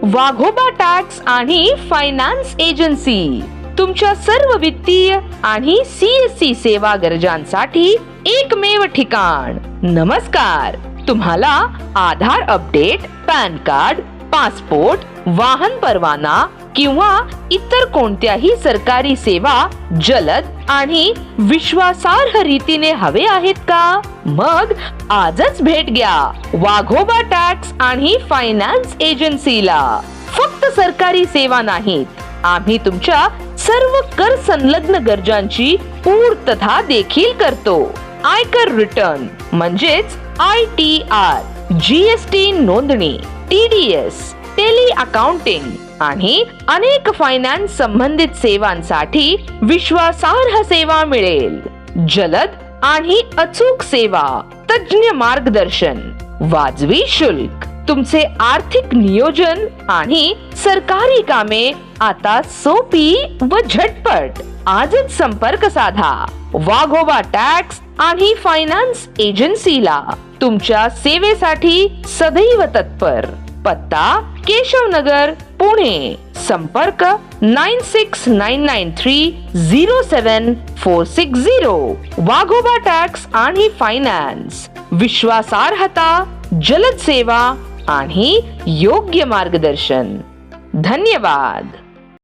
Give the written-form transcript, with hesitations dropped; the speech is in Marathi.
वाघोबा टॅक्स आणि फायनान्स एजन्सी तुमच्या सर्व वित्तीय आणि CSC सेवा गरजांसाठी एकमेव ठिकाण. नमस्कार. तुम्हाला आधार अपडेट, पॅन कार्ड, पासपोर्ट, वाहन परवाना किंवा इतर कोणत्याही सरकारी सेवा जलद आणि विश्वासार्ह रीतीने हवे आहेत का? मग आजच भेट घ्या वाघोबा टॅक्स आणि फायनान्स एजन्सीला. फक्त सरकारी सेवा नाहीत, आम्ही तुमच्या सर्व कर संलग्न गरजांची पूर्तता देखील करतो. आयकर रिटर्न म्हणजेच ITR, GST नोंदणी, TDS, टेली अकाउंटिंग आणि अनेक फायनान्स संबंधित सेवांसाठी विश्वासार्ह सेवा मिळेल. जलद आणि अचूक सेवा, तज्ञ मार्गदर्शन, वाजवी शुल्क, तुमचे आर्थिक नियोजन आणि सरकारी कामे आता सोपी व झटपट. आजच संपर्क साधा वाघोबा टॅक्स आणि फायनान्स एजन्सीला. तुमच्या सेवेसाठी सदैव तत्पर. पत्ता केशवनगर, पुणे. संपर्क 9699307460. वाघोबा टॅक्स आणि फायनान्स. विश्वासार्हता, जलद सेवा आणि योग्य मार्गदर्शन. धन्यवाद.